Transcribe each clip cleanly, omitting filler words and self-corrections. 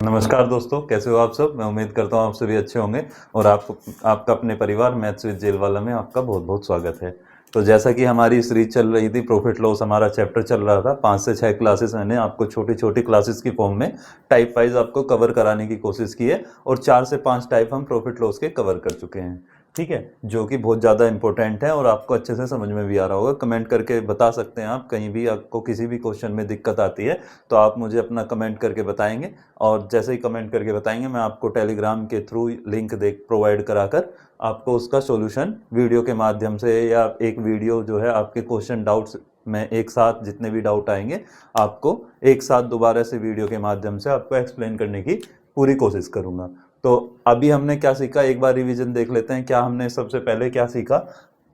नमस्कार दोस्तों, कैसे हो आप सब। मैं उम्मीद करता हूँ आप सभी अच्छे होंगे और आपका अपने परिवार मैथ्स विद जेलवाला में आपका बहुत बहुत स्वागत है। तो जैसा कि हमारी सीरीज चल रही थी प्रॉफिट लॉस, हमारा चैप्टर चल रहा था, 5 से 6 क्लासेस मैंने आपको छोटी छोटी क्लासेस की फॉर्म में टाइप वाइज आपको कवर कराने की कोशिश की है और 4 से 5 टाइप हम प्रॉफिट लॉस के कवर कर चुके हैं। ठीक है, जो कि बहुत ज़्यादा इंपॉर्टेंट है और आपको अच्छे से समझ में भी आ रहा होगा। कमेंट करके बता सकते हैं आप, कहीं भी आपको किसी भी क्वेश्चन में दिक्कत आती है तो आप मुझे अपना कमेंट करके बताएंगे और जैसे ही कमेंट करके बताएंगे मैं आपको टेलीग्राम के थ्रू लिंक दे प्रोवाइड कराकर आपको उसका सॉल्यूशन वीडियो के माध्यम से या एक वीडियो जो है आपके क्वेश्चन डाउट्स में एक साथ जितने भी डाउट आएंगे आपको एक साथ दोबारा से वीडियो के माध्यम से आपको एक्सप्लेन करने की पूरी कोशिश करूंगा। तो अभी हमने क्या सीखा, एक बार रिवीजन देख लेते हैं। क्या हमने सबसे पहले क्या सीखा,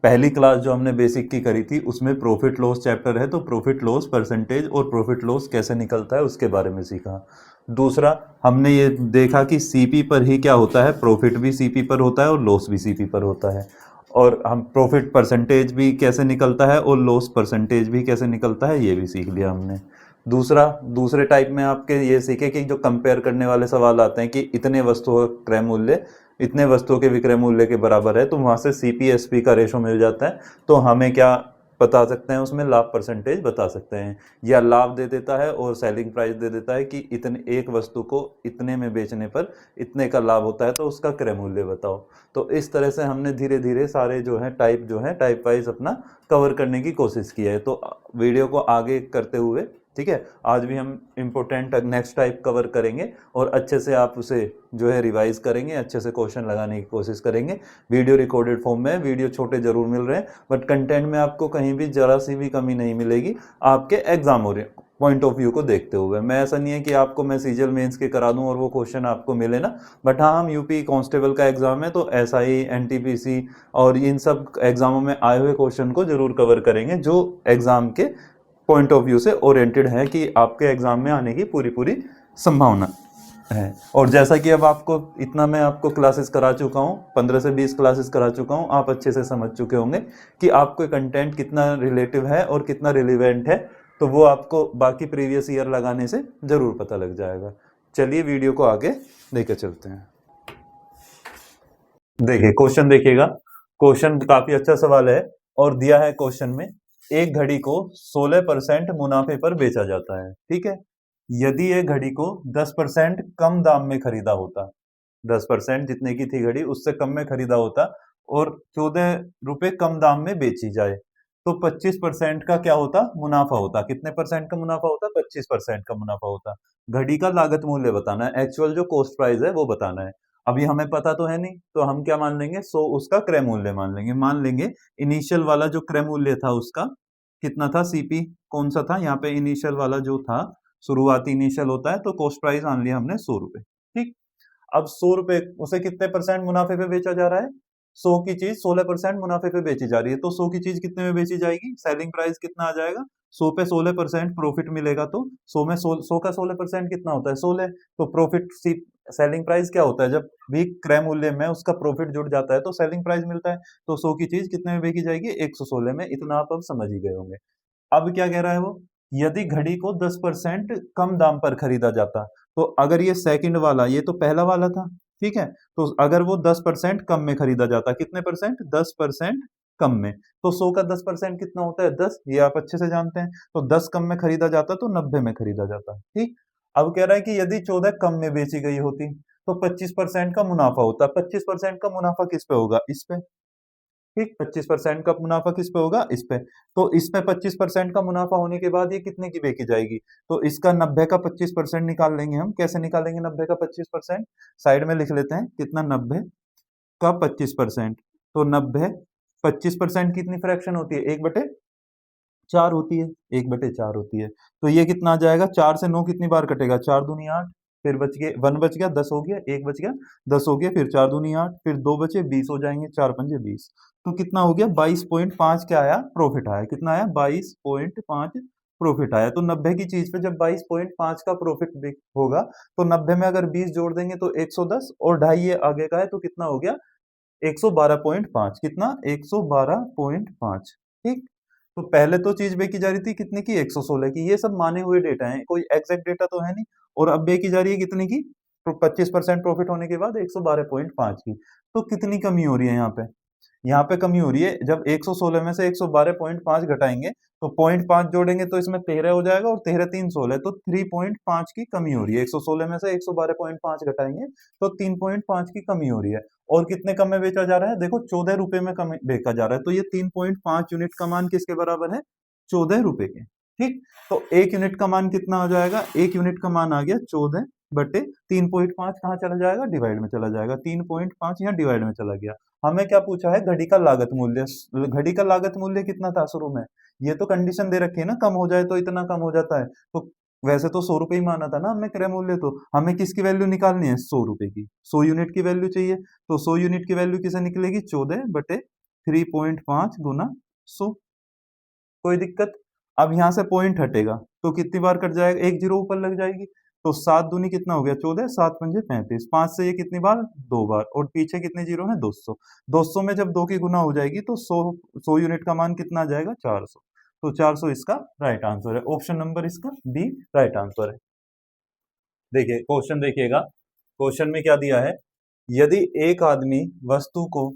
पहली क्लास जो हमने बेसिक की करी थी उसमें प्रॉफिट लॉस चैप्टर है तो प्रॉफिट लॉस परसेंटेज और प्रॉफिट लॉस कैसे निकलता है उसके बारे में सीखा। दूसरा, हमने ये देखा कि सीपी पर ही क्या होता है, प्रॉफिट भी सीपी पर होता है और लॉस भी सीपी पर होता है। और हम प्रॉफिट परसेंटेज भी कैसे निकलता है और लॉस परसेंटेज भी कैसे निकलता है ये भी सीख लिया हमने। दूसरा, दूसरे टाइप में आपके ये सीखे कि जो कंपेयर करने वाले सवाल आते हैं कि इतने वस्तुओं का क्रय मूल्य इतने वस्तुओं के विक्रय मूल्य के बराबर है तो वहां से सीपीएसपी का रेशो मिल जाता है तो हमें क्या बता सकते हैं, उसमें लाभ परसेंटेज बता सकते हैं। या लाभ दे देता है और सेलिंग प्राइस दे देता है कि इतने एक वस्तु को इतने में बेचने पर इतने का लाभ होता है तो उसका क्रय मूल्य बताओ। तो इस तरह से हमने धीरे धीरे सारे जो है टाइप वाइज अपना कवर करने की कोशिश की है। तो वीडियो को आगे करते हुए, ठीक है, आज भी हम इम्पोर्टेंट नेक्स्ट टाइप कवर करेंगे और अच्छे से आप उसे जो है रिवाइज करेंगे, अच्छे से क्वेश्चन लगाने की कोशिश करेंगे। वीडियो रिकॉर्डेड फॉर्म में, वीडियो छोटे जरूर मिल रहे हैं बट कंटेंट में आपको कहीं भी जरा सी भी कमी नहीं मिलेगी आपके एग्जाम पॉइंट ऑफ व्यू को देखते हुए। मैं ऐसा नहीं है कि आपको मैं सीजीएल मेंस के करा दूं और वो क्वेश्चन आपको मिले ना, बट हाँ, हम यूपी कांस्टेबल का एग्जाम है तो एसआई एनटीपीसी और इन सब एग्जामों में आए हुए क्वेश्चन को जरूर कवर करेंगे जो एग्जाम के पॉइंट ऑफ व्यू से ओरिएंटेड है कि आपके एग्जाम में आने की पूरी पूरी संभावना है। और जैसा कि अब आपको इतना मैं आपको क्लासेस करा चुका हूँ, 15 से 20 क्लासेस करा चुका हूँ, आप अच्छे से समझ चुके होंगे कि आपको कंटेंट कितना रिलेटिव है और कितना रिलेवेंट है। तो वो आपको बाकी प्रीवियस ईयर लगाने से जरूर पता लग जाएगा। चलिए वीडियो को आगे लेकर चलते हैं। देखिए क्वेश्चन, देखिएगा क्वेश्चन काफी अच्छा सवाल है और दिया है क्वेश्चन में, एक घड़ी को 16% मुनाफे पर बेचा जाता है। ठीक है, यदि एक घड़ी को 10% कम दाम में खरीदा होता, 10% जितने की थी घड़ी उससे कम में खरीदा होता और 14 रुपए कम दाम में बेची जाए तो 25% का क्या होता, मुनाफा होता। कितने परसेंट का मुनाफा होता, 25% का मुनाफा होता। घड़ी का लागत मूल्य बताना है, एक्चुअल जो कॉस्ट प्राइस है वो बताना है। अभी हमें पता तो है नहीं तो हम क्या मान लेंगे, सो उसका क्रय मूल्य मान लेंगे इनिशियल वाला जो क्रय मूल्य था उसका कितना था, सीपी कौन सा था यहाँ पे, इनिशियल वाला जो था, शुरुआती इनिशियल होता है तो कॉस्ट प्राइस मान लिया हमने 100 रुपए। ठीक, अब 100 रुपए उसे कितने परसेंट मुनाफे पे बेचा जा रहा है, 100 की चीज 16% मुनाफे पे बेची जा रही है तो 100 की चीज कितने में बेची जाएगी, सेलिंग प्राइस कितना आ जाएगा, 100 पे 16% प्रॉफिट मिलेगा तो 100 में 100 का 16% कितना होता है, 16। तो प्रॉफिट सेलिंग प्राइस क्या होता है, जब भी क्रय मूल्य में उसका प्रॉफिट जुड़ जाता है तो सेलिंग प्राइस मिलता है। तो 100 की चीज कितने में बेची जाएगी, 116 में। इतना आप अब समझ ही गए होंगे। अब क्या कह रहा है वो, यदि घड़ी को 10% कम दाम पर खरीदा जाता, तो अगर ये सेकंड वाला, ये तो पहला वाला था, ठीक है, तो अगर वो 10% कम में खरीदा जाता, कितने परसेंट, 10% कम में, तो 100 का 10% कितना होता है, 10, ये आप अच्छे से जानते हैं। तो 10 कम में खरीदा जाता तो 90 में खरीदा जाता। ठीक, अब कह रहा है कि यदि 14 कम में बेची गई होती तो 25% का मुनाफा होता। 25% का मुनाफा किस पे होगा, इस पे। ठीक, 25% का मुनाफा किस पे होगा, इस पे। तो इस पे 25% का मुनाफा होने के बाद ये कितने की बेची जाएगी, तो इसका 90 का 25% निकाल लेंगे हम। कैसे निकालेंगे 90 का 25%, साइड में लिख लेते हैं कितना, 90 का 25%। तो 90 25% कितनी फ्रैक्शन होती है, 1/4 होती है, 1/4 होती है। तो ये कितना आ जाएगा, 4 से 9 कितनी बार कटेगा, 4 दूनी 8, फिर बच गए 1 बच गया, 10 हो गया, 1 बच गया 10 हो गया, फिर 4 दूनी 8, फिर 2 बचे 20 हो जाएंगे, 4 पंजे 20। तो कितना हो गया, 22.5 क्या आया, प्रॉफिट आया। कितना आया, 22.5 प्रॉफिट आया। तो 90 की चीज पे जब 22.5 का प्रॉफिट होगा तो 90 में अगर 20 जोड़ देंगे तो 110 और ढाई ये आगे का है तो कितना हो गया, 112.5। कितना, 112.5। ठीक, तो पहले तो चीज बेची जा रही थी कितने की, 116 की। ये सब माने हुए डेटा हैं, कोई एग्जैक्ट डेटा तो है नहीं। और अब बेची जा रही है कितने की? तो 25% प्रॉफिट होने के बाद 112.5 की। तो कितनी कमी हो रही है यहाँ पे? यहाँ पे कमी हो रही है, जब 116 में से 112.5 घटाएंगे तो 0.5 जोड़ेंगे तो इसमें 13 हो जाएगा, और 13 3 16, तो 3.5 की कमी हो रही है। 116 में से 112.5 घटाएंगे तो 3.5 की कमी हो रही है। और कितने कम में बेचा जा रहा है? देखो 14 रुपए में कम बेचा जा रहा है, तो ये 3.5 यूनिट का मान किसके बराबर है? 14 रुपए के। ठीक, तो 1 यूनिट का मान कितना हो जाएगा? 1 यूनिट का मान आ गया 14 बटे 3.5, कहाँ चला जाएगा? डिवाइड में चला जाएगा। 3.5 यहाँ डिवाइड में चला गया। हमें क्या पूछा है? घड़ी का लागत मूल्य। घड़ी का लागत मूल्य कितना था शुरू में? ये तो कंडीशन दे रखी है ना, कम हो जाए तो इतना कम हो जाता है। तो वैसे तो 100 रुपए ही माना था ना हमने क्रय मूल्य, तो हमें किसकी वैल्यू निकालनी है? 100 रुपए की। 100 यूनिट की वैल्यू चाहिए, तो 100 यूनिट की वैल्यू किसे निकलेगी? 14 बटे 3.5 गुना 100। कोई दिक्कत? अब यहाँ से पॉइंट हटेगा तो कितनी बार कट जाएगा? एक जीरो ऊपर लग जाएगी, तो 7 दूनी कितना हो गया? 14, 7 पंजे 35, 5 से ये कितनी बार? 2 बार, और पीछे कितने जीरो है? 200। 200 में जब 2 की गुना हो जाएगी तो 100 यूनिट का मान कितना आ जाएगा? 400। तो 400 इसका राइट आंसर है। ऑप्शन नंबर इसका बी राइट आंसर है। देखिए क्वेश्चन देखिएगा, क्वेश्चन में क्या दिया है? यदि एक आदमी वस्तु को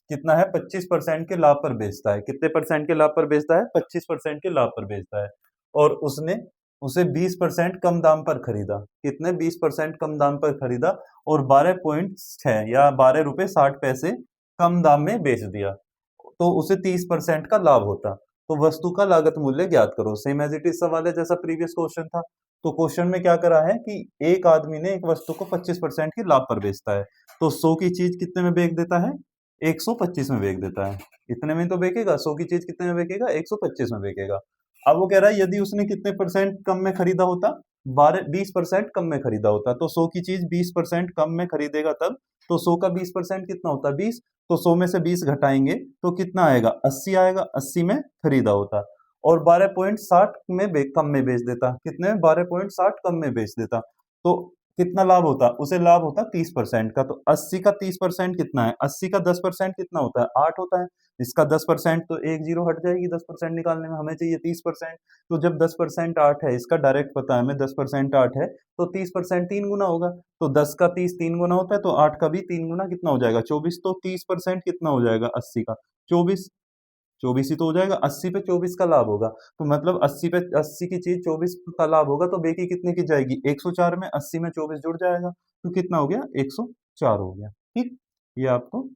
कितना है? 25% के लाभ पर बेचता है। कितने परसेंट के लाभ पर बेचता है? 25% के लाभ पर बेचता है, और उसने उसे 20% कम दाम पर खरीदा। कितने? 20% कम दाम पर खरीदा, और 12.6 या 12 रुपए 60 पैसे कम दाम में बेच दिया, तो उसे 30% का लाभ होता। तो वस्तु का लागत मूल्य ज्ञात करो। सेम एज इट इज सवाल है जैसा प्रीवियस क्वेश्चन था। तो क्वेश्चन में क्या करा है कि एक आदमी ने एक वस्तु को 25% के लाभ पर बेचता है, तो 100 की चीज कितने में बेच देता है? 125 में बेच देता है। इतने में तो बेचेगा, 100 की चीज कितने में बेचेगा? 125 में बेचेगा। अब वो कह रहा है यदि उसने कितने परसेंट कम में खरीदा होता? 20% कम में खरीदा होता, तो 100 की चीज 20% कम में खरीदेगा तब, तो 100 का 20% कितना होता? 20। तो 100 में से 20 घटाएंगे तो कितना आएगा? 80 आएगा। 80 में खरीदा होता, और 12.60 में कम में बेच देता। कितने में? 12.60 कम में बेच देता, तो कितना लाभ होता? उसे लाभ होता 30% का। तो 80 का 30% कितना है? 80 का 10% कितना होता है? 8 होता है। इसका 10%, तो एक जीरो हट जाएगी 10% निकालने में, हमें चाहिए 30%। तो जब 10% 8 है, इसका डायरेक्ट पता है हमें 10% 8 है, तो 30% 3 गुना होगा। तो 10 का 30 3 गुना होता है, तो 8 का भी 3 गुना कितना हो जाएगा? 24। तो 30% कितना हो जाएगा 80 का? 24। 24 ही तो हो जाएगा। 80 पे 24 का लाभ होगा, तो मतलब 80 पे 80 की चीज 24 का लाभ होगा, तो बेकी कितने की जाएगी? 104 में। 80 में 24 जुड़ जाएगा, तो कितना हो गया? 104 हो गया। ठीक, ये आपको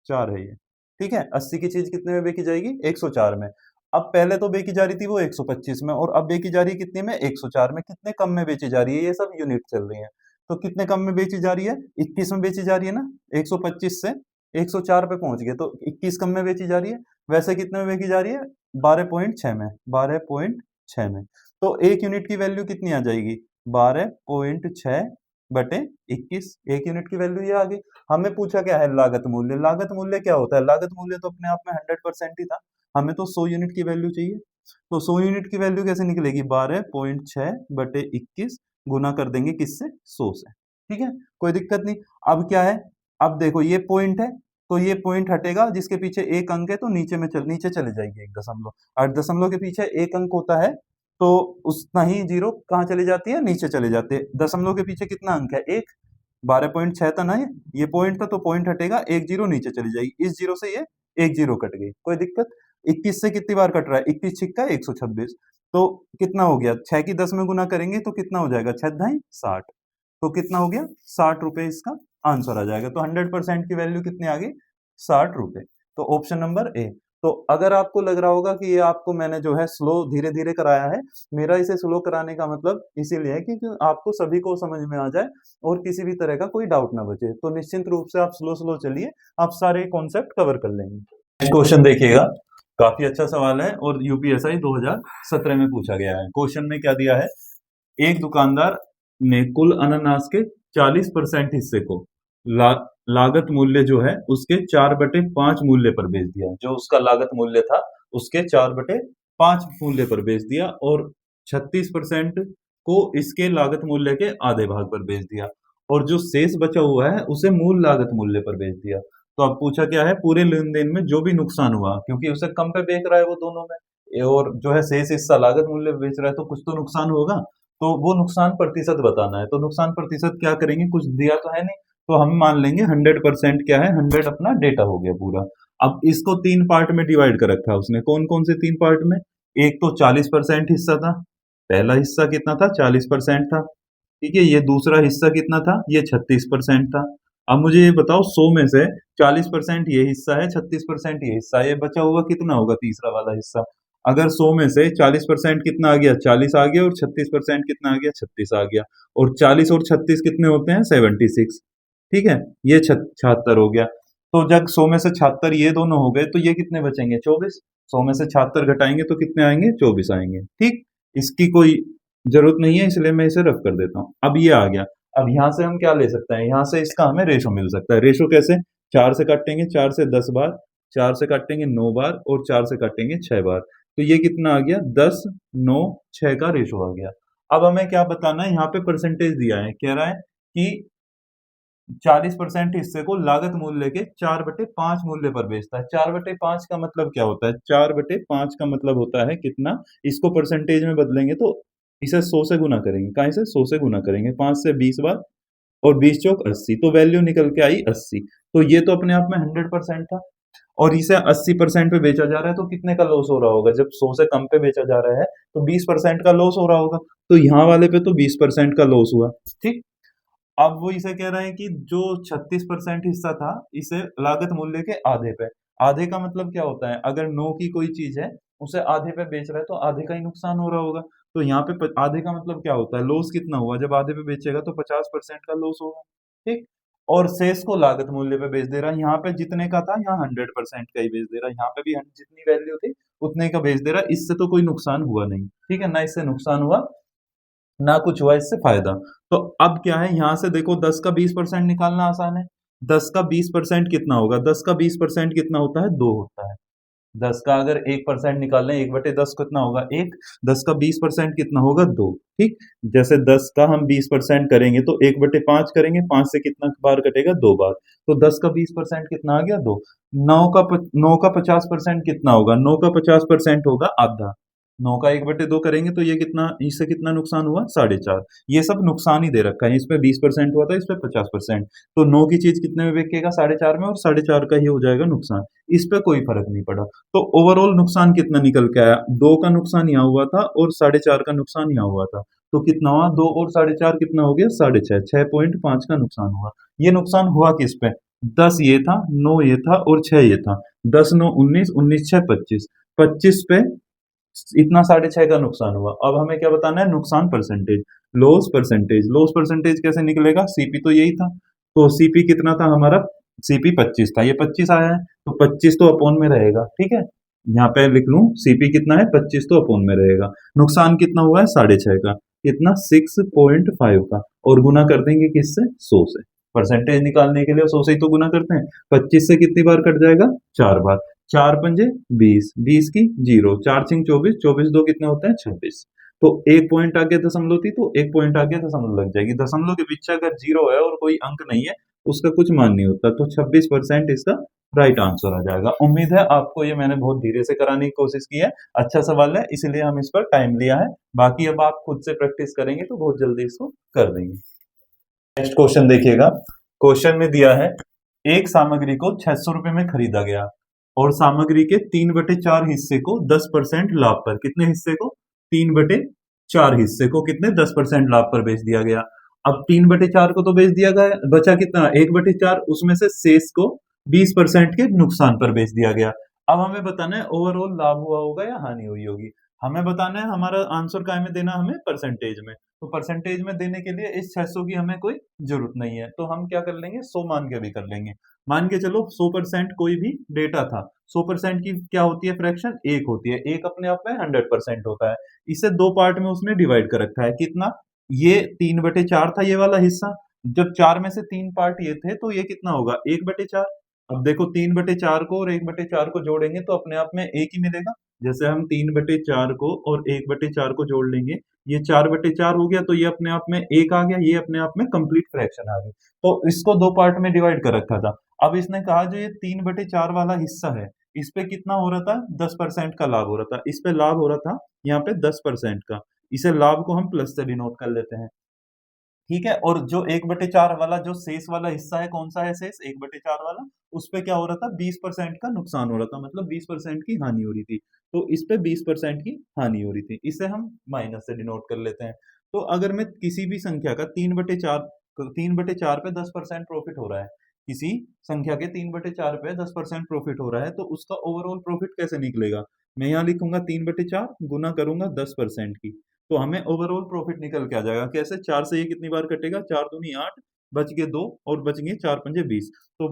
4 है ये। ठीक है, 80 की चीज कितने में बेची जाएगी? 104 में। अब पहले तो बेची जा रही थी वो 125 में, और अब बेची जा रही है कितने में? 104 में। कितने कम में बेची जा रही है? ये सब यूनिट चल रही है, तो कितने कम में बेची जा रही है? 21 में बेची जा रही है ना। 125 से 104 पे पहुंच गए, तो 21 कम में बेची जा रही है। वैसे कितने में बेची जा रही है? 12.6 में। 12.6 में, तो एक यूनिट की वैल्यू कितनी आ जाएगी? 12.6 बटे 21। एक यूनिट की वैल्यू ये आ गई। हमें पूछा क्या है? लागत मूल्य। लागत मूल्य क्या होता है? लागत मूल्य तो अपने आप में 100% ही था। हमें तो 100 यूनिट की वैल्यू चाहिए, तो 100 यूनिट की वैल्यू कैसे निकलेगी? 12.6 बटे 21 गुना कर देंगे किससे? 100 से। ठीक है, कोई दिक्कत नहीं। अब क्या है? अब देखो ये पॉइंट है, तो ये पॉइंट हटेगा, जिसके पीछे एक अंक है तो नीचे चले जाएगी एक दशमलव। और दशमलव के पीछे एक अंक होता है, तो उतना ही जीरो कहाँ चली जाती है? नीचे चले जाते हैं। दशमलव के पीछे कितना अंक है? एक। 12.6 था ना ये पॉइंट था, तो पॉइंट हटेगा, एक जीरो नीचे चली जाएगी। इस जीरो से ये एक जीरो कट गई, कोई दिक्कत? 21 से कितनी बार कट रहा है? 21 छिक्का 126, तो कितना हो गया? 6 की 10 में गुना करेंगे तो कितना हो जाएगा? 6 ढाई 60, तो कितना हो गया? 60 रुपए इसका आंसर आ जाएगा। तो 100% की वैल्यू कितनी आ गई? 60 रुपए। तो ऑप्शन नंबर ए। तो अगर आपको लग रहा होगा कि ये आपको मैंने जो है स्लो धीरे धीरे कराया है, मेरा इसे स्लो कराने का मतलब इसीलिए है कि आपको सभी को समझ में आ जाए और किसी भी तरह का कोई डाउट ना बचे। तो निश्चिंत रूप से आप स्लो स्लो चलिए, आप सारे कॉन्सेप्ट कवर कर लेंगे। नेक्स्ट क्वेश्चन देखिएगा, काफी अच्छा सवाल है और यूपीएसआई 2017 में पूछा गया है। क्वेश्चन में क्या दिया है? एक दुकानदार ने कुल अनानास के 40% हिस्से को लागत मूल्य जो है उसके 4/5 मूल्य पर बेच दिया। जो उसका लागत मूल्य था उसके 4/5 मूल्य पर बेच दिया, और 36% को इसके लागत मूल्य के आधे भाग पर बेच दिया, और जो शेष बचा हुआ है उसे मूल लागत मूल्य पर बेच दिया। तो अब पूछा क्या है? पूरे लेन देन में जो भी नुकसान हुआ, क्योंकि उसे कम पे बेच रहा है वो दोनों में, और जो है शेष हिस्सा लागत मूल्य पे बेच रहा है, तो कुछ तो नुकसान होगा। तो वो नुकसान प्रतिशत बताना है। तो नुकसान प्रतिशत क्या करेंगे, कुछ दिया तो है नहीं, तो हम मान लेंगे 100% क्या है, 100 अपना डेटा हो गया पूरा। अब इसको 3 पार्ट में डिवाइड कर रखा है उसने, कौन कौन से 3 पार्ट में, एक तो 40% हिस्सा था, पहला हिस्सा कितना था, 40% था, ठीक है। ये दूसरा हिस्सा कितना था, ये 36% था। अब मुझे ये बताओ 100 में से 40% ये हिस्सा है, 36% ये हिस्सा है, ये बचा हुआ कितना होगा तीसरा वाला हिस्सा। अगर 100 में से 40% कितना आ गया, 40 आ गया, और 36% कितना आ गया, 36 आ गया, और 40 और 36 कितने होते हैं, 76, ठीक है। ये 76 हो गया। तो जब 100 में से 76 ये दोनों हो गए, तो ये कितने बचेंगे, 24। 100 में से 76 घटाएंगे तो कितने आएंगे, 24 आएंगे, ठीक। इसकी कोई जरूरत नहीं है, इसलिए मैं इसे रफ कर देता हूँ। अब ये आ गया। अब यहाँ से हम क्या ले सकते हैं, यहाँ से इसका हमें रेशो मिल सकता है। रेशो कैसे, 4 से काटेंगे, 4 से 10 बार, 4 से काटेंगे 9 बार, और 4 से काटेंगे 6 बार। तो ये कितना आ गया, 10, 9, 6 का रेशो आ गया। अब हमें क्या बताना है, यहाँ पे परसेंटेज दिया है, कह रहा है कि 40% हिस्से को लागत मूल्य के 4/5 मूल्य पर बेचता है। 4/5 का मतलब क्या होता है, 4/5 का मतलब होता है कितना, इसको परसेंटेज में बदलेंगे तो इसे 100 से गुना करेंगे, कहाँ से 100 से गुना करेंगे, 5 से 20 बार, और 20 चौक 80, तो वैल्यू निकल के आई 80। तो ये तो अपने आप में 100% था, और इसे 80% पे बेचा जा रहा है, तो कितने का लॉस हो रहा होगा, जब 100 से कम पे बेचा जा रहा है तो 20% का लॉस हो रहा होगा। तो यहाँ वाले पे तो 20% का लॉस हुआ, ठीक। अब वो इसे कह रहे हैं कि जो 36% हिस्सा था, इसे लागत मूल्य के आधे पे, आधे का मतलब क्या होता है, अगर 9 की कोई चीज है, उसे आधे पे बेच रहा है, तो आधे का ही नुकसान हो रहा होगा। तो यहाँ पे आधे का मतलब क्या होता है, लॉस कितना हुआ, जब आधे पे बेचेगा तो 50% का लॉस होगा, ठीक। और शेष को लागत मूल्य पे बेच दे रहा है, यहाँ पे जितने का था, यहाँ 100% का ही बेच दे रहा है, यहाँ पे भी जितनी वैल्यू थी उतने का बेच दे रहा है। इससे तो कोई नुकसान हुआ नहीं, ठीक है ना, इससे नुकसान हुआ ना, कुछ हुआ इससे फायदा। तो अब क्या है, यहां से देखो 10 का 20% निकालना आसान है। 10 का 20% कितना होगा, 10 का 20% कितना होता है, 2 होता है। 10 का अगर 1% निकाल लें, 1/10 कितना होगा, 1। 10 का 20% कितना होगा, 2, ठीक। जैसे 10 का हम 20% करेंगे तो 1/5 करेंगे, 5 से कितना बार कटेगा, 2 बार। तो 10 का 20% कितना आ गया, 2। 9 का 50% कितना होगा, 9 का 50% होगा आधा। 9 का 1/2 करेंगे तो ये कितना, इससे कितना नुकसान हुआ, 4.5। ये सब नुकसान ही दे रखा है, इसमें 20% हुआ था, इसमें 50%। तो 9 की चीज कितने में बिकेगा, 4.5 में, और 4.5 का ही हो जाएगा नुकसान। इस पे कोई फर्क नहीं पड़ा। तो ओवरऑल नुकसान कितना निकल के आया, 2 का नुकसान यहाँ हुआ था, और 4.5 का नुकसान यहाँ हुआ था। तो कितना हुआ, 2 और 4.5 कितना हो गया, 6.5, 6.5 का नुकसान हुआ। ये नुकसान हुआ किस पे, 10 ये था, 9 ये था, और 6 ये था। 10 9 19, 19 6 25, 25 पे इतना 6.5 का नुकसान हुआ। अब हमें क्या बताना है, नुकसान percentage, loss percentage. Loss percentage कैसे निकलेगा, सीपी तो यही था, तो सीपी कितना था हमारा, सीपी 25 था, ये 25 आया है, तो 25 तो अपोन में रहेगा, ठीक है। यहाँ पे लिख लूं, सीपी कितना है, 25 तो अपोन में रहेगा। नुकसान कितना हुआ है, 6.5 का, कितना, 6.5 का, और गुना कर देंगे किससे, 100 से। परसेंटेज निकालने के लिए 100 से ही तो गुना करते हैं। 25 से कितनी बार कट जाएगा, 4 बार। 4 पंजे 20, 20 की जीरो, 4 छिंग 24, 24 दो कितने होते हैं, 26। तो एक पॉइंट आगे दशमलव थी, तो एक पॉइंट आगे दशमलव लग जाएगी। दशमलव के पीछे अगर जीरो है और कोई अंक नहीं है, उसका कुछ मान नहीं होता। तो 26% इसका राइट आंसर आ जाएगा। उम्मीद है आपको ये मैंने बहुत धीरे से कराने की कोशिश की है। अच्छा सवाल है, इसलिए हम इस पर टाइम लिया है। बाकी अब आप खुद से प्रैक्टिस करेंगे तो बहुत जल्दी इसको कर देंगे। नेक्स्ट क्वेश्चन देखिएगा। क्वेश्चन में दिया है, एक सामग्री को 600 रुपए में खरीदा गया, और सामग्री के 3/4 हिस्से को 10% लाभ पर, कितने हिस्से को, 3/4 हिस्से को कितने, 10% लाभ पर बेच दिया गया। अब 3/4 को तो बेच दिया गया, बचा कितना, 1/4, उसमें से शेष को 20% के नुकसान पर बेच दिया गया। अब हमें बताना है ओवरऑल लाभ हुआ होगा या हानि हुई होगी। हमें बताना है, हमारा आंसर काय में देना, हमें परसेंटेज में। तो परसेंटेज में देने के लिए इस 600 की हमें कोई जरूरत नहीं है, तो हम क्या कर लेंगे, 100 मान के भी कर लेंगे। मान के चलो 100% कोई भी डेटा था, 100% की क्या होती है फ्रैक्शन, 1 होती है। 1 अपने आप में 100% होता है। इसे 2 पार्ट में उसने डिवाइड कर रखा है, कितना, ये 3/4 था ये वाला हिस्सा। जब 4 में से 3 पार्ट ये थे, तो ये कितना होगा, 1/4। अब देखो 3/4 को और 1/4 को जोड़ेंगे तो अपने आप में 1 ही मिलेगा। जैसे हम 3/4 को और 1/4 को जोड़ लेंगे, ये 4/4 हो गया, तो ये अपने आप में 1 आ गया, ये अपने आप में कंप्लीट फ्रैक्शन आ गई। तो इसको 2 पार्ट में डिवाइड कर रखा था। अब इसने कहा जो ये 3/4 वाला हिस्सा है, इस पे कितना हो रहा था, 10% का लाभ हो रहा था। इस पे लाभ हो रहा था यहाँ पे 10% का। इसे लाभ को हम प्लस से डिनोट कर लेते हैं, ठीक है। और जो 1/4 वाला जो शेष वाला हिस्सा है, कौन सा है शेष 1/4 वाला, उस पे क्या हो रहा था 20% का नुकसान हो रहा था, मतलब 20% की हानि हो रही थी। तो इस पे 20% की हानि हो रही थी, इसे हम माइनस से डिनोट कर लेते हैं। तो अगर मैं किसी भी संख्या का 3/4 पे 10% प्रॉफिट हो रहा है, किसी संख्या के 3/4 पे 10% प्रॉफिट हो रहा है, तो उसका ओवरऑल प्रॉफिट कैसे निकलेगा? मैं यहाँ लिखूंगा 3/4 गुना करूंगा 10% की, तो हमें ओवरऑल प्रॉफिट निकल के आ जाएगा। कैसे? 4 से ये कितनी बार कटेगा? 4 दूनी 8, बच गए 2 और बच गए 4 पंजे 20। तो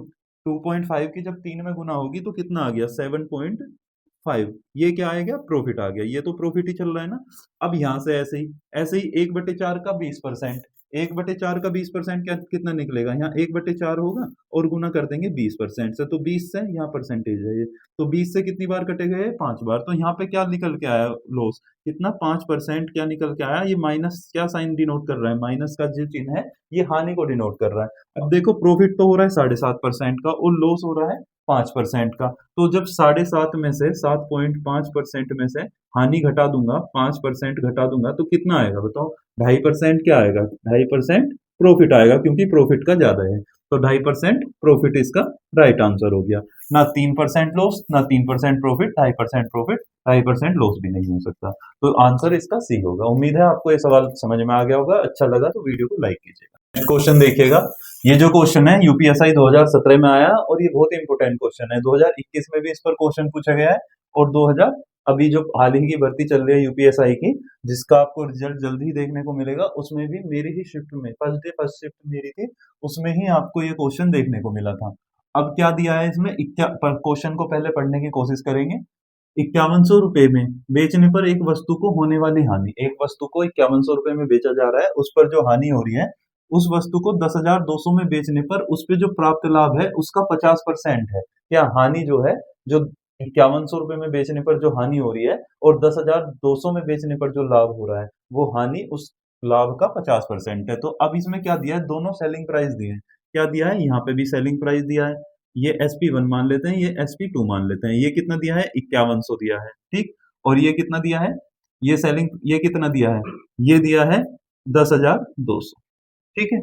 2.5 की जब 3 में गुना होगी तो कितना आ गया? 7.5। ये क्या आएगा? प्रॉफिट आ गया। ये तो प्रॉफिट ही चल रहा है ना। अब यहाँ से ऐसे ही 1/4 का 20%, 1/4 का 20% क्या कितना निकलेगा? यहाँ 1/4 होगा और गुना कर देंगे 20% से, तो 20 से यहाँ परसेंटेज है ये, तो 20 से कितनी बार कटेगा? ये 5 बार। तो यहाँ पे क्या निकल के आया लॉस? कितना? 5% क्या निकल के आया? ये माइनस क्या साइन डिनोट कर रहा है? माइनस का जो चिन्ह है ये हानि को डिनोट कर रहा है। अब देखो प्रॉफिट तो हो रहा है 7.5% का और लॉस हो रहा है 5% का। तो जब 7.5 में से 7.5% में से हानि घटा दूंगा, 5% घटा दूंगा, तो कितना आएगा बताओ? 2.5% क्या आएगा? 2.5% प्रॉफिट आएगा, क्योंकि प्रॉफिट का ज्यादा है। तो 2.5% प्रॉफिट इसका राइट आंसर हो गया। ना 3% लॉस, ना 3% प्रॉफिट, 2.5% प्रॉफिट, 2.5% लॉस भी नहीं हो सकता। तो आंसर इसका सी होगा। उम्मीद है आपको ये सवाल समझ में आ गया होगा। अच्छा लगा तो वीडियो को लाइक कीजिएगा। नेक्स्ट क्वेश्चन देखिएगा। ये जो क्वेश्चन है यूपीएसआई 2017 में आया और ये बहुत इंपोर्टेंट क्वेश्चन है। 2021 में भी इस पर क्वेश्चन पूछा गया है और 2000 अभी जो हाल ही की भर्ती चल रही है यूपीएसआई की, जिसका आपको रिजल्ट जल्द ही देखने को मिलेगा, उसमें भी मेरी ही शिफ्ट में फर्स्ट शिफ्ट मेरी थी, उसमें ही आपको ये क्वेश्चन देखने को मिला था। अब क्या दिया है इसमें? क्वेश्चन को पहले पढ़ने की कोशिश करेंगे। 5100 रुपए में बेचने पर एक वस्तु को होने वाली हानि, एक वस्तु को 5100 रुपए में बेचा जा रहा है, उस पर जो हानि हो रही है, उस वस्तु को 10,200 में बेचने पर उस पे जो प्राप्त लाभ है उसका 50% है। क्या हानि जो है, जो 5100 रुपए में बेचने पर जो हानि हो रही है और 10,200 में बेचने पर जो लाभ हो रहा है, वो हानि उस लाभ का 50% है। तो अब इसमें क्या दिया है? दोनों सेलिंग प्राइस दिए हैं। क्या दिया है? यहाँ पे भी सेलिंग प्राइस दिया है। ये SP1 मान लेते हैं, ये SP2 मान लेते हैं। ये कितना दिया है? 5100 दिया है, ठीक। और ये कितना दिया है? ये कितना दिया है? ये दिया है 10,200, ठीक है।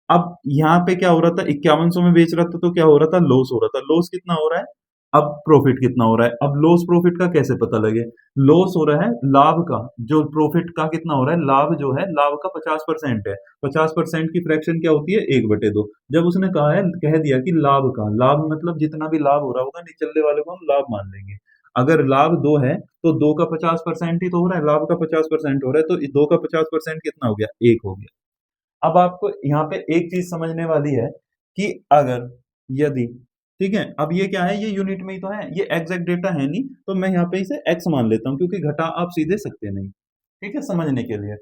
अब यहाँ पे क्या हो रहा था? 5100 में बेच रहा था तो क्या हो रहा था? लॉस हो रहा था। लॉस कितना हो रहा है? अब प्रॉफिट कितना हो रहा है? अब लॉस प्रॉफिट का कैसे पता लगे? लॉस हो रहा है लाभ का, जो प्रॉफिट का कितना हो रहा है? लाभ जो है, लाभ का 50% है। 50% की फ्रैक्शन क्या होती है? 1/2। जब उसने कहा है, कह दिया कि लाभ का, लाभ मतलब जितना भी लाभ हो रहा होगा निचले वाले को हम लाभ मान लेंगे। अगर लाभ 2 है तो 2 का 50% ही तो हो रहा है, लाभ का 50% हो रहा है, तो 2 का 50% कितना हो गया? 1 हो गया। अब आपको यहाँ पे एक चीज समझने वाली है कि अगर, यदि, ठीक है, अब ये क्या है? ये यूनिट में ही तो है, ये एग्जैक्ट डेटा है नहीं, तो मैं यहाँ पे इसे x मान लेता हूँ, क्योंकि घटा आप सीधे सकते नहीं, ठीक है, समझने के लिए।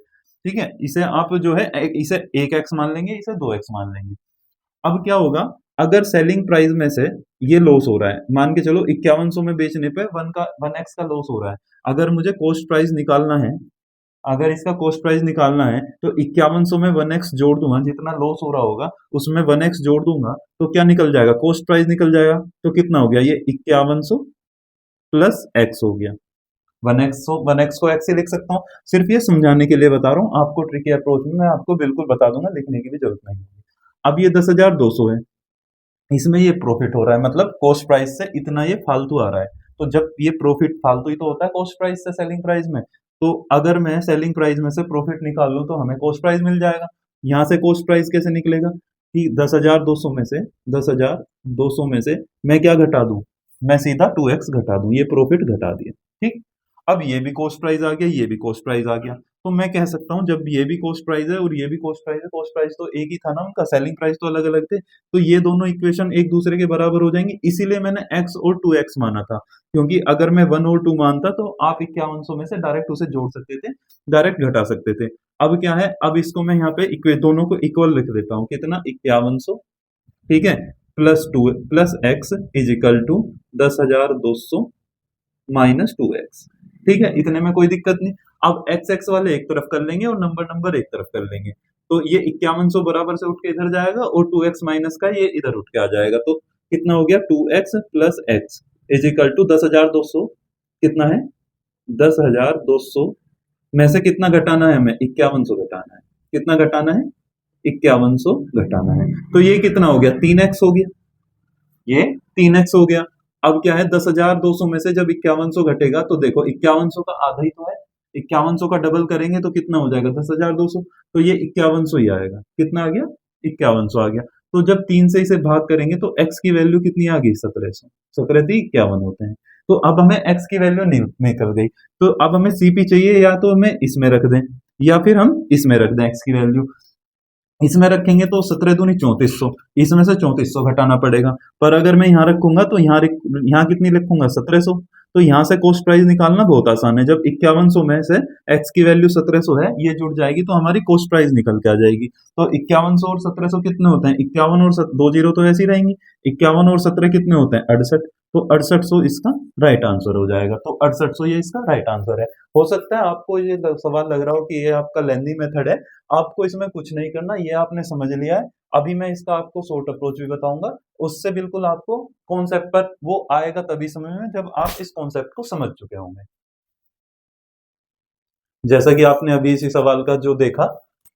ठीक है, इसे आप जो है इसे 1x मान लेंगे, इसे 2x मान लेंगे। अब क्या होगा? अगर सेलिंग प्राइस में से ये लॉस हो रहा है, मान के चलो 5100 में बेचने पे 1x का लॉस हो रहा है। अगर मुझे कॉस्ट प्राइस निकालना है, अगर इसका कॉस्ट प्राइस निकालना है, तो 5100 में 1x जोड़ दूंगा, जितना लॉस हो रहा होगा उसमें 1x जोड़ दूंगा, तो क्या निकल जाएगा? कॉस्ट प्राइस निकल जाएगा। तो कितना हो गया? ये 5100 प्लस x हो गया। 1x को x ही लिख सकता हूँ। सिर्फ ये समझाने के लिए बता रहा हूँ आपको, ट्रिकी अप्रोच में मैं आपको बिल्कुल बता दूंगा, लिखने की भी जरूरत नहीं होगी। अब ये 10,200 है, इसमें ये प्रॉफिट हो रहा है, मतलब कॉस्ट प्राइस से इतना ये फालतू आ रहा है। तो जब ये प्रॉफिट फालतू ही तो होता है कॉस्ट प्राइस से सेलिंग प्राइस में, तो अगर मैं सेलिंग प्राइस में से प्रॉफिट निकाल लूं तो हमें कॉस्ट प्राइस मिल जाएगा। यहाँ से कॉस्ट प्राइस कैसे निकलेगा? कि 10,200 में से, 10,200 में से मैं क्या घटा दूं? मैं सीधा 2x घटा दूं, ये प्रॉफिट घटा दिया, ठीक। अब ये भी कॉस्ट प्राइस आ गया, ये भी कॉस्ट प्राइस आ गया, तो मैं कह सकता हूँ जब ये भी कॉस्ट प्राइस है और ये भी कॉस्ट प्राइस है, कॉस्ट प्राइस तो एक ही था ना उनका, सेलिंग प्राइस तो अलग अलग थे, तो ये दोनों इक्वेशन एक दूसरे के बराबर हो जाएंगे। इसीलिए मैंने x और 2x माना था, क्योंकि अगर मैं 1 और 2 मानता तो आप 5100 में से डायरेक्ट उसे जोड़ सकते थे, डायरेक्ट घटा सकते थे। अब क्या है? अब इसको मैं यहाँ पे दोनों को इक्वल लिख देता हूँ। कितना? 5100, ठीक है, plus x is equal to 10,200 minus 2x, ठीक है, इतने में कोई दिक्कत नहीं। अब एक्स एक्स वाले एक तरफ कर लेंगे और नंबर नंबर एक तरफ कर लेंगे, तो ये 5100 बराबर से उठ के इधर जाएगा और 2x माइनस का ये इधर उठ के आ जाएगा, तो कितना हो गया? 2x plus x is equal to 10,200, कितना है? 10,200 में से कितना घटाना है हमें, 5100 घटाना है। कितना घटाना है, 5100 घटाना है। तो ये कितना हो गया, 3x हो गया, ये 3x हो गया। अब क्या है, 10,200 में से जब 5100 घटेगा तो देखो 5100 का आधा ही तो है, 5100 का डबल करेंगे तो कितना हो जाएगा, 10,200। तो ये 5100 ही आएगा। कितना आ गया, 5100 आ गया। तो जब 3 से इसे भाग करेंगे तो x की वैल्यू कितनी आ गई, 1700। 17 थी 51 होते हैं। तो अब हमें x की वैल्यू निकल गई। तो अब हमें CP चाहिए, या तो हमें इसमें रख दें या फिर हम इसमें रख दें x की वैल्यू। इसमें रखेंगे तो 17 दूनी 3400, इसमें से 3400 घटाना पड़ेगा। पर अगर मैं यहाँ रखूंगा तो यहाँ कितनी लिखूंगा, 1700। तो यहाँ से कॉस्ट प्राइस निकालना बहुत आसान है। जब 5100 में से x की वैल्यू 1700 है, ये जुड़ जाएगी तो हमारी कॉस्ट प्राइस निकल के आ जाएगी। तो 5100 और 1700 कितने होते हैं, 51 और 2 जीरो तो ऐसी रहेंगी। 51 और 17 कितने होते हैं, 68। तो 6800 इसका राइट आंसर हो जाएगा। तो 6800 ये इसका राइट आंसर है। हो सकता है आपको ये सवाल लग रहा हो कि ये आपका लेंदी मेथड है, आपको इसमें कुछ नहीं करना, ये आपने समझ लिया है। अभी मैं इसका आपको शॉर्ट अप्रोच भी बताऊंगा, उससे बिल्कुल आपको कॉन्सेप्ट पर वो आएगा तभी समझ में जब आप इस कॉन्सेप्ट को समझ चुके होंगे। जैसा कि आपने अभी इसी सवाल का जो देखा,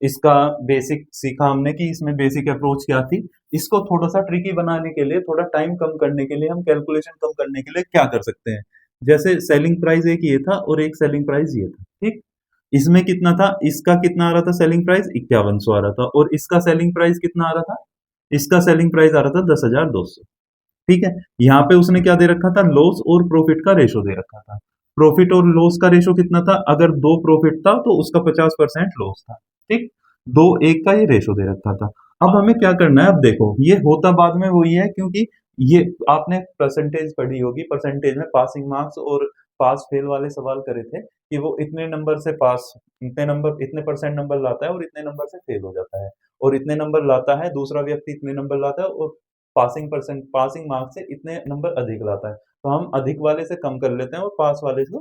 इसका बेसिक सीखा हमने कि इसमें बेसिक अप्रोच क्या थी। इसको थोड़ा सा ट्रिकी बनाने के लिए, थोड़ा टाइम कम करने के लिए, हम कैलकुलेशन कम करने के लिए क्या कर सकते हैं। जैसे सेलिंग प्राइस एक ये था और एक सेलिंग प्राइस ये था, ठीक। इसमें कितना था, इसका कितना आ रहा था सेलिंग प्राइस, 5100 आ रहा था, और इसका सेलिंग प्राइस कितना आ रहा था, इसका सेलिंग प्राइस आ रहा था 10,200। ठीक है। यहाँ पे उसने क्या दे रखा था, लॉस और प्रॉफिट का रेशो दे रखा था। प्रॉफिट और लॉस का रेशो कितना था, अगर 2 प्रॉफिट था तो उसका 50% लॉस था, ठीक। 2:1 का ये रेशो दे रखा था। अब हमें क्या करना है, अब देखो ये होता बाद में वही है, क्योंकि ये आपने परसेंटेज पढ़ी होगी, परसेंटेज में पासिंग मार्क्स और पास फेल वाले सवाल करे थे कि वो इतने नंबर से पास, इतने नंबर, इतने परसेंट नंबर लाता है और इतने नंबर से फेल हो जाता है, और इतने नंबर लाता है दूसरा व्यक्ति, इतने नंबर लाता है और पासिंग मार्क्स से इतने नंबर अधिक लाता है। तो हम अधिक वाले से कम कर लेते हैं और पास वाले से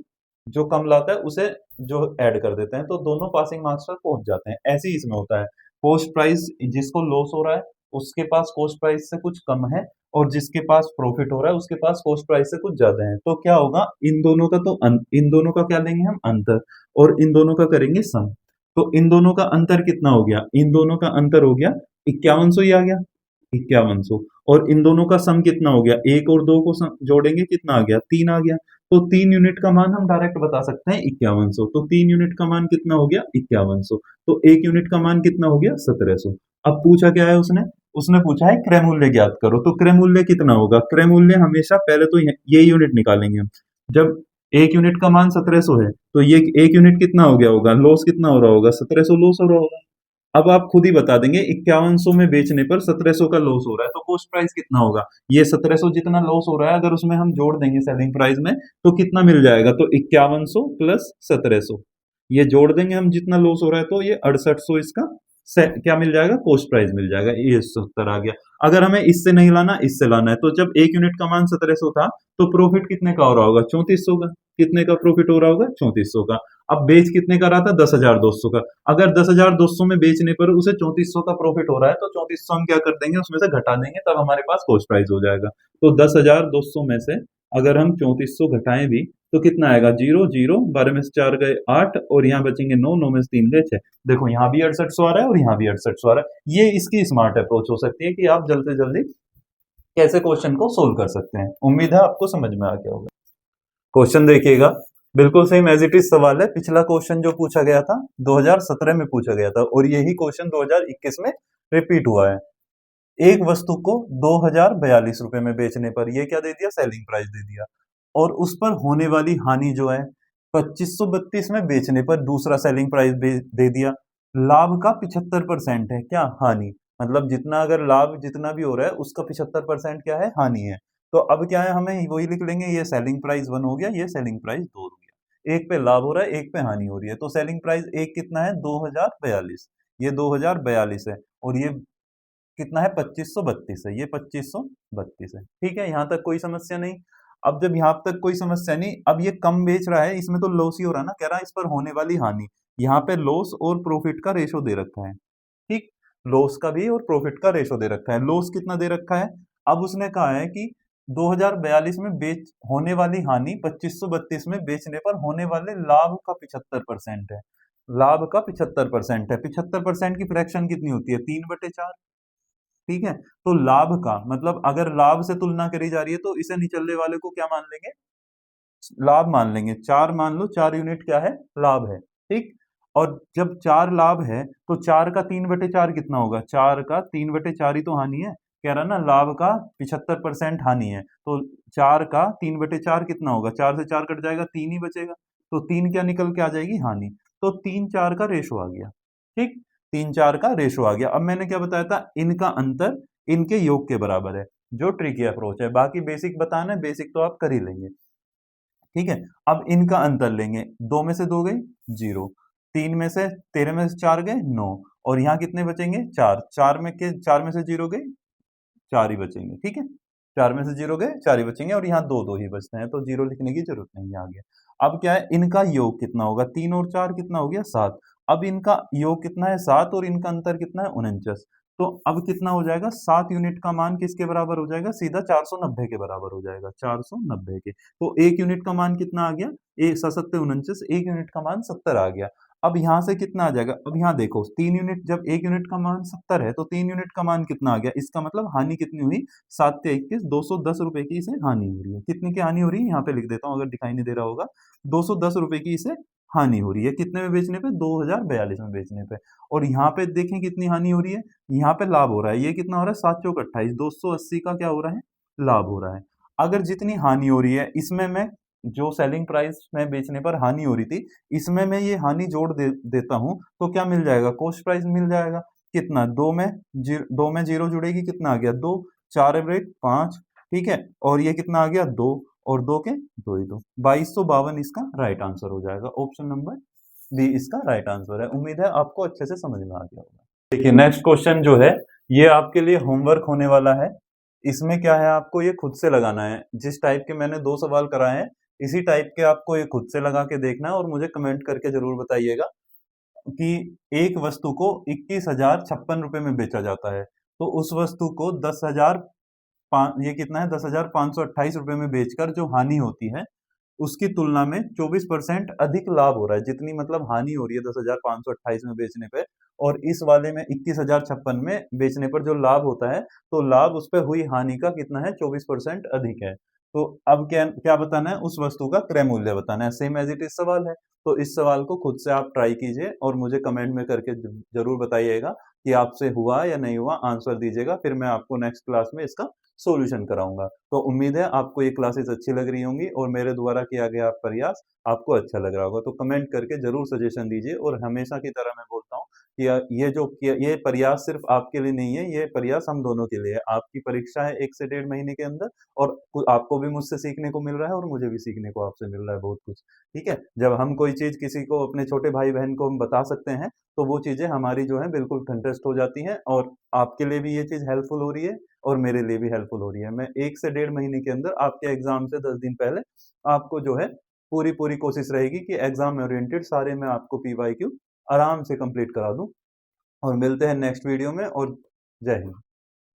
जो कम लाता है उसे जो ऐड कर देते हैं, तो दोनों पासिंग मार्क्स पर पहुंच जाते हैं। ऐसे ही इसमें होता है। कॉस्ट प्राइस जिसको लॉस हो रहा है उसके पास कॉस्ट प्राइस से कुछ कम है, और जिसके पास प्रॉफिट हो रहा है उसके पास कॉस्ट प्राइस से कुछ ज्यादा है। तो क्या होगा, इन दोनों का तो इन दोनों का क्या लेंगे हम, अंतर, और इन दोनों का करेंगे सम। तो इन दोनों का अंतर कितना हो गया, इन दोनों का अंतर हो गया 5100 ही आ गया, 5100। और इन दोनों का सम कितना हो गया, एक और दो को जोड़ेंगे कितना आ गया, 3 आ गया। तो 3 यूनिट का मान हम डायरेक्ट बता सकते हैं 5100। तो 3 यूनिट का मान कितना हो गया, 5100। तो 1 यूनिट का मान कितना हो गया, 1700। अब पूछा क्या है उसने, उसने पूछा है क्रय मूल्य ज्ञात करो। तो क्रय मूल्य कितना होगा, क्रय मूल्य हमेशा पहले तो ये यूनिट निकालेंगे हम। जब 1 यूनिट का मान 1700 है तो ये 1 यूनिट कितना हो गया होगा, लॉस कितना हो रहा होगा, 1700 लॉस हो रहा होगा। अब आप खुद ही बता देंगे 5100 में बेचने पर 1700 का लॉस हो रहा है, तो कॉस्ट प्राइस कितना होगा। ये 1700 जितना लॉस हो रहा है अगर उसमें हम जोड़ देंगे सेलिंग प्राइस में तो कितना मिल जाएगा, तो 5100 प्लस 1700 ये जोड़ देंगे हम, जितना लॉस हो रहा है तो ये 6800 इसका क्या मिल जाएगा, कॉस्ट प्राइस मिल जाएगा। ये 70 आ गया। अगर हमें इससे नहीं लाना, इससे लाना है, तो जब 1 यूनिट का मान 1700 था तो प्रॉफिट कितने का हो रहा होगा, 3400 का। कितने का प्रॉफिट हो रहा होगा, 3400 का। अब बेच कितने का रहा था, 10,200 का। अगर 10,200 में बेचने पर उसे 3400 का प्रॉफिट हो रहा है तो 3400 हम क्या कर देंगे, उसमें से घटा देंगे, तब हमारे पास कॉस्ट प्राइस हो जाएगा। तो 10,200 में से अगर हम 3400 घटाएं भी तो कितना आएगा, 0 0, 12 में से 4 गए 8, और यहाँ बचेंगे 9, 9 में से 3 गए 6। देखो यहाँ भी 6800 आ रहा है और यहाँ भी 6800 आ रहा है। ये इसकी स्मार्ट अप्रोच हो सकती है कि आप जल्द से जल्दी कैसे क्वेश्चन को सोल्व कर सकते हैं। उम्मीद है आपको समझ में आ गया होगा। क्वेश्चन देखिएगा, बिल्कुल सेम एज इट इज सवाल है। पिछला क्वेश्चन जो पूछा गया था 2017 में पूछा गया था, और यही क्वेश्चन 2021 में रिपीट हुआ है। एक वस्तु को 2042 रुपए में बेचने पर ये क्या दे दिया, सेलिंग प्राइस दे दिया, और उस पर होने वाली हानि जो है 2532 में बेचने पर दूसरा सेलिंग प्राइस दे दिया। लाभ का 75% है क्या, हानि, मतलब जितना अगर लाभ जितना भी हो रहा है उसका 75% क्या है, हानि है। तो अब क्या है, हमें वही लिख लेंगे, ये सेलिंग प्राइस 1 हो गया, ये सेलिंग प्राइस 2 हो गया। एक पे लाभ हो रहा है, एक पे हानि हो रही है। तो सेलिंग प्राइस एक कितना है, 2042, ये 2042 है, और ये कितना है, 2532 है, ये 2532 है। ठीक है, यहाँ तक कोई समस्या नहीं। अब जब यहाँ तक कोई समस्या नहीं, अब ये कम बेच रहा है, इसमें तो लॉस ही हो रहा है ना, कह रहा है इस पर होने वाली हानि। यहाँ पे लॉस और प्रॉफिट का रेशो दे रखा है, ठीक। लॉस का भी और प्रॉफिट का रेशो दे रखा है। लॉस कितना दे रखा है, अब उसने कहा है कि 2042 में बेच होने वाली हानि 2532 में बेचने पर होने वाले लाभ का 75% है। लाभ का 75% है। 75% की फ्रैक्शन कितनी होती है? 3/4। ठीक है, तो लाभ का मतलब अगर लाभ से तुलना करी जा रही है तो इसे निचले वाले को क्या मान लेंगे? लाभ मान लेंगे। 4 मान लो, 4 यूनिट क्या है? लाभ है। ठीक, और जब 4 लाभ है तो 4 का 3/4 कितना होगा? 4 का 3/4 ही तो हानि है। कह रहा ना लाभ का 75% हानि है, तो 4 का 3/4 कितना होगा? 4 से 4 कट जाएगा, 3 ही बचेगा, तो 3 क्या निकल के आ जाएगी? हानि। तो 3-4 का रेशो आ गया। ठीक, 3-4 का रेशो आ गया। अब मैंने क्या बताया था? इनका अंतर इनके योग के बराबर है, जो ट्रिकी अप्रोच है। बाकी बेसिक बताना है, बेसिक तो आप कर ही लेंगे। ठीक है, अब इनका अंतर लेंगे। 2 में से 2 गई 0, 3 में से 13 में से 4 गए 9, और यहाँ कितने बचेंगे? 4। 4 में से 0 गए, 4 ही बचेंगे। ठीक है, 4 में से 0 गए, 4 ही बचेंगे, और यहाँ 2 ही बचते हैं, तो 0 लिखने की जरूरत नहीं है आगे। अब क्या है? इनका योग कितना होगा? 3 और 4 कितना हो गया? 7। अब इनका योग कितना है? 7, और इनका अंतर कितना है? 49। तो अब कितना हो जाएगा? 7 यूनिट का मान किसके बराबर हो जाएगा? सीधा 490 के बराबर हो जाएगा, 490 के। तो 1 यूनिट का मान कितना आ गया? 7 1 यूनिट का मान 70 आ गया। अब यहाँ से कितना आ जाएगा? अब यहाँ देखो, 3 यूनिट, जब 1 यूनिट का मान 70 है तो 3 यूनिट का मान कितना आ गया? इसका मतलब हानि कितनी हुई? 7 से 21, 210 रुपए की इसे हानि हो रही है। कितने की हानि हो रही है? यहाँ पे लिख देता हूँ अगर दिखाई नहीं दे रहा होगा। 210 रुपए की इसे हानि हो रही है। कितने में बेचने पे? 2042 में बेचने पे। और यहाँ पे देखें कितनी हानि हो रही है? यहाँ पे लाभ हो रहा है। ये कितना हो रहा है? 7 चौक 28, 280 का क्या हो रहा है? लाभ हो रहा है। अगर जितनी हानि हो रही है इसमें मैं जो सेलिंग प्राइस में बेचने पर हानि हो रही थी, इसमें मैं ये हानि जोड़ देता हूं, तो क्या मिल जाएगा? कॉस्ट प्राइस मिल जाएगा। कितना? 2 में 0 जुड़ेगी, कितना आ गया? 2, 4 ब्रेक 5। ठीक है, और ये कितना आ गया? 2, और 2 के 2 ही 2, 2252 इसका राइट आंसर हो जाएगा। ऑप्शन नंबर बी इसका राइट आंसर है। उम्मीद है आपको अच्छे से समझ में आ गया होगा। देखिए नेक्स्ट क्वेश्चन जो है ये आपके लिए होमवर्क होने वाला है। इसमें क्या है? आपको ये खुद से लगाना है। जिस टाइप के मैंने 2 सवाल कराए हैं, इसी टाइप के आपको ये खुद से लगा के देखना है, और मुझे कमेंट करके जरूर बताइएगा कि एक वस्तु को 21,056 रुपए में बेचा जाता है, तो उस वस्तु को 10,000 ये कितना है? 10,528 रुपए में बेचकर जो हानि होती है उसकी तुलना में 24% अधिक लाभ हो रहा है। जितनी मतलब हानि हो रही है 10,528 में बेचने पे, और इस वाले में 21,056 में बेचने पर जो लाभ होता है, तो लाभ उस पे हुई हानि का कितना है? 24% अधिक है। तो अब क्या क्या बताना है? उस वस्तु का क्रय मूल्य बताना है। सेम एज इट इज सवाल है, तो इस सवाल को खुद से आप ट्राई कीजिए और मुझे कमेंट में करके जरूर बताइएगा कि आपसे हुआ या नहीं हुआ। आंसर दीजिएगा, फिर मैं आपको नेक्स्ट क्लास में इसका सॉल्यूशन कराऊंगा। तो उम्मीद है आपको ये क्लासेस अच्छी लग रही होंगी, और मेरे द्वारा किया गया प्रयास आपको अच्छा लग रहा होगा। तो कमेंट करके जरूर सजेशन दीजिए, और हमेशा की तरह मैं बोलता हूँ कि ये प्रयास सिर्फ आपके लिए नहीं है, ये प्रयास हम दोनों के लिए है। आपकी परीक्षा है 1 से 1.5 महीने के अंदर, और आपको भी मुझसे सीखने को मिल रहा है, और मुझे भी सीखने को आपसे मिल रहा है बहुत कुछ। ठीक है, जब हम कोई चीज किसी को, अपने छोटे भाई बहन को हम बता सकते हैं, तो वो चीजें हमारी जो है बिल्कुल कंटेस्ट हो जाती हैं, और आपके लिए भी ये चीज हेल्पफुल हो रही है, और मेरे लिए भी हेल्पफुल हो रही है। मैं 1 से 1.5 महीने के अंदर आपके एग्जाम से 10 दिन पहले आपको जो है पूरी पूरी कोशिश रहेगी कि एग्जाम ओरिएंटेड सारे मैं आपको पीवाईक्यू आराम से कंप्लीट करा दूं। और मिलते हैं नेक्स्ट वीडियो में, और जय हिंद।